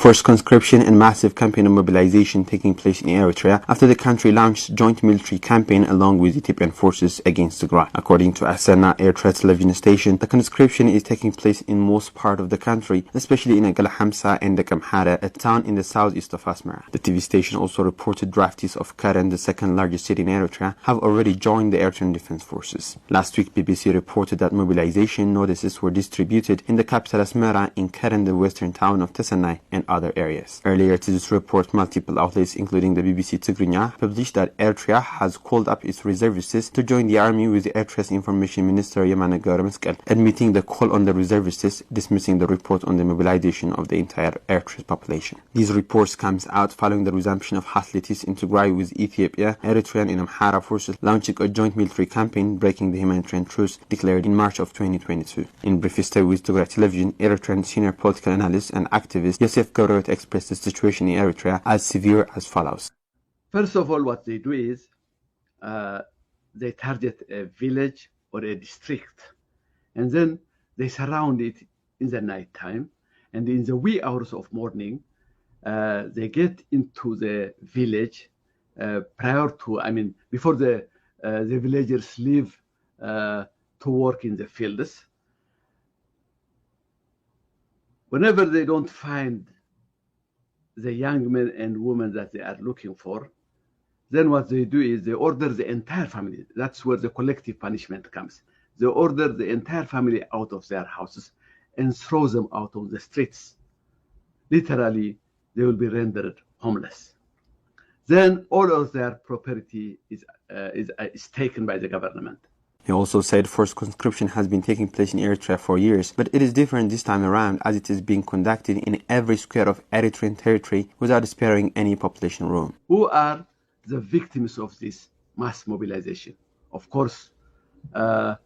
Forced conscription and massive campaign of mobilization taking place in Eritrea after the country launched joint military campaign along with Ethiopian forces against Tigray. According to Asana Eritrea television station, the conscription is taking place in most part of the country, especially in Agala and Kamhara, a town in the southeast of Asmara. The TV station also reported draftees of Karen, the second largest city in Eritrea, have already joined the Eritrean Defense Forces. Last week, BBC reported that mobilization notices were distributed in the capital Asmara, in Karen, the western town of Tesanai, and other areas. Earlier to this report, multiple outlets, including the BBC Tigrinya, published that Eritrea has called up its reservists to join the army, with Eritrea's Information Minister Yamana Gaurameskal admitting the call on the reservists, dismissing the report on the mobilization of the entire Eritrean population. These reports comes out following the resumption of hostilities in Tigray, with Ethiopia, Eritrean and Amhara forces launching a joint military campaign breaking the humanitarian truce declared in March of 2022. In brief interview with Tigray television, Eritrean senior political analyst and activist Yosef Gorot expressed the situation in Eritrea as severe as follows. First of all, what they do is they target a village or a district, and then they surround it in the night time, and in the wee hours of morning they get into the village before the villagers leave to work in the fields. Whenever they don't find the young men and women that they are looking for, then what they do is they order the entire family. That's where the collective punishment comes. They order the entire family out of their houses and throw them out on the streets. Literally, they will be rendered homeless. Then all of their property is taken by the government. He also said forced conscription has been taking place in Eritrea for years, but it is different this time around, as it is being conducted in every square of Eritrean territory without sparing any population room. Who are the victims of this mass mobilization? Of course, the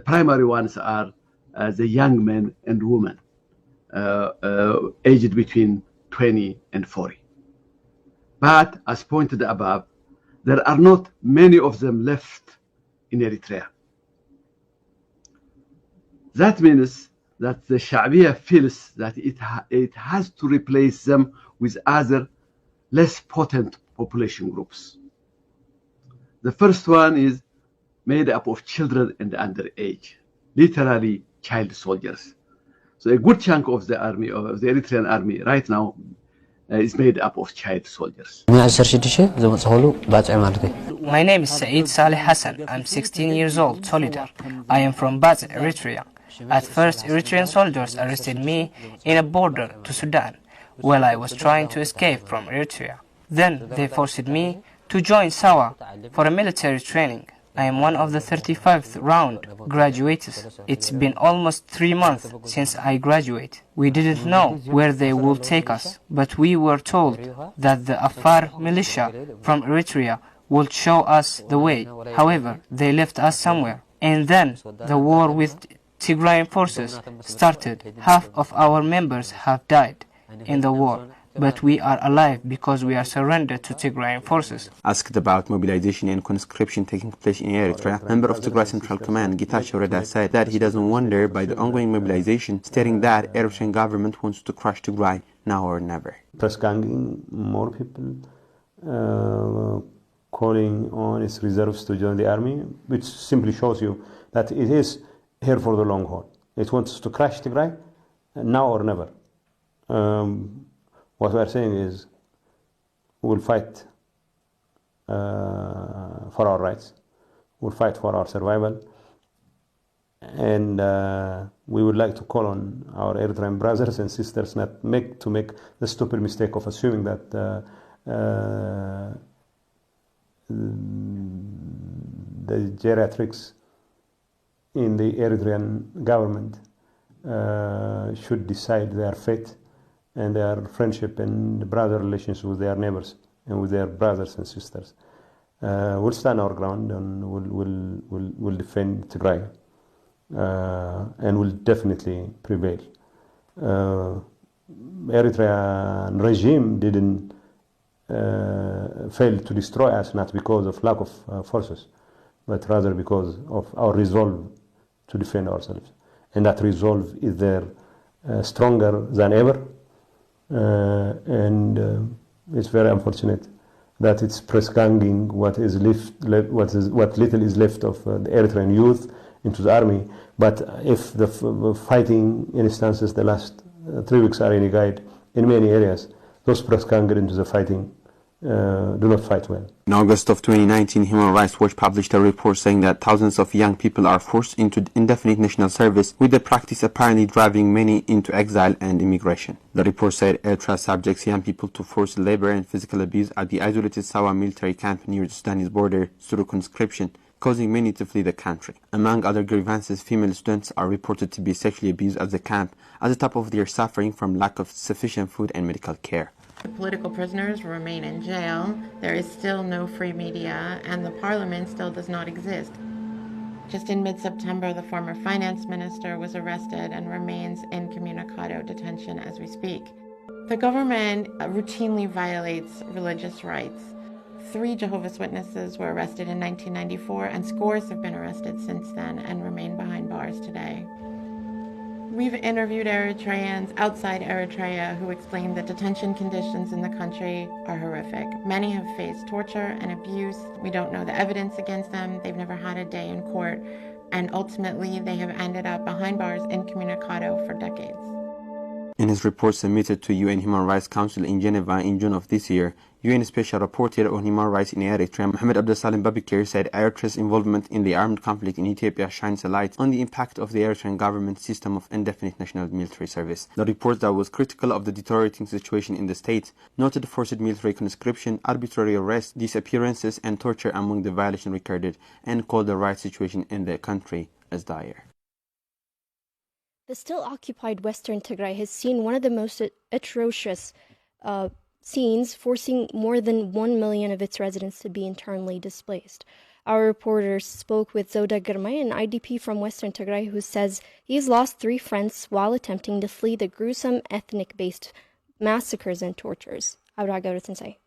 primary ones are the young men and women aged between 20 and 40. But as pointed above, there are not many of them left in Eritrea. That means that the Sha'biya feels that it has to replace them with other less potent population groups. The first one is made up of children and underage, literally child soldiers. So a good chunk of the army, of the Eritrean army right now, is made up of child soldiers. My name is Saeed Saleh Hassan. I'm 16 years old, Solidar. I am from Baz, Eritrea. At first, Eritrean soldiers arrested me in a border to Sudan while I was trying to escape from Eritrea. Then they forced me to join Sawa for a military training. I am one of the 35th round graduates. It's been almost 3 months since I graduated. We didn't know where they would take us, but we were told that the Afar militia from Eritrea would show us the way. However, they left us somewhere. And then the war with Tigrayan forces started. Half of our members have died in the war, but we are alive because we are surrendered to Tigrayan forces. Asked about mobilization and conscription taking place in Eritrea, member of Tigray Central Command Getachew Reda said that he doesn't wonder by the ongoing mobilization, stating that Eritrean government wants to crush Tigray now or never. Press ganging, more people calling on its reserves to join the army, which simply shows you that it is here for the long haul. It wants to crash Tigray now or never. What we are saying is we'll fight for our rights, we'll fight for our survival, and we would like to call on our Eritrean brothers and sisters not to make the stupid mistake of assuming that the geriatrics in the Eritrean government should decide their fate and their friendship and brother relations with their neighbors and with their brothers and sisters. We'll stand our ground and we'll defend Tigray and will definitely prevail. Eritrean regime didn't fail to destroy us, not because of lack of forces, but rather because of our resolve to defend ourselves. And that resolve is there stronger than ever. and it's very unfortunate that it's press-ganging what little is left of the Eritrean youth into the army. But if the fighting instances the last 3 weeks are any guide, in many areas, those press-ganged into the fighting do not fight well. In August of 2019, Human Rights Watch published a report saying that thousands of young people are forced into indefinite national service, with the practice apparently driving many into exile and immigration. The report said Eritrea subjects young people to forced labor and physical abuse at the isolated Sawa military camp near the Sudanese border through conscription, causing many to flee the country. Among other grievances, female students are reported to be sexually abused at the camp, at the top of their suffering from lack of sufficient food and medical care. The political prisoners remain in jail, there is still no free media, and the parliament still does not exist. Just in mid-September, the former finance minister was arrested and remains in communicado detention as we speak. The government routinely violates religious rights. 3 Jehovah's Witnesses were arrested in 1994, and scores have been arrested since then and remain behind bars today. We've interviewed Eritreans outside Eritrea who explained that detention conditions in the country are horrific. Many have faced torture and abuse. We don't know the evidence against them. They've never had a day in court. And ultimately, they have ended up behind bars incommunicado for decades. In his report submitted to UN Human Rights Council in Geneva in June of this year, UN Special Rapporteur on Human Rights in Eritrea, Mohamed Abdesalim Babikir, said Eritrea's involvement in the armed conflict in Ethiopia shines a light on the impact of the Eritrean government's system of indefinite national military service. The report that was critical of the deteriorating situation in the state noted forced military conscription, arbitrary arrests, disappearances, and torture among the violations recorded, and called the rights situation in the country as dire. The still occupied Western Tigray has seen one of the most atrocious scenes, forcing more than 1 million of its residents to be internally displaced. Our reporters spoke with Zoda Girmay, an IDP from Western Tigray, who says he's lost 3 friends while attempting to flee the gruesome ethnic-based massacres and tortures. Abraga Sensei.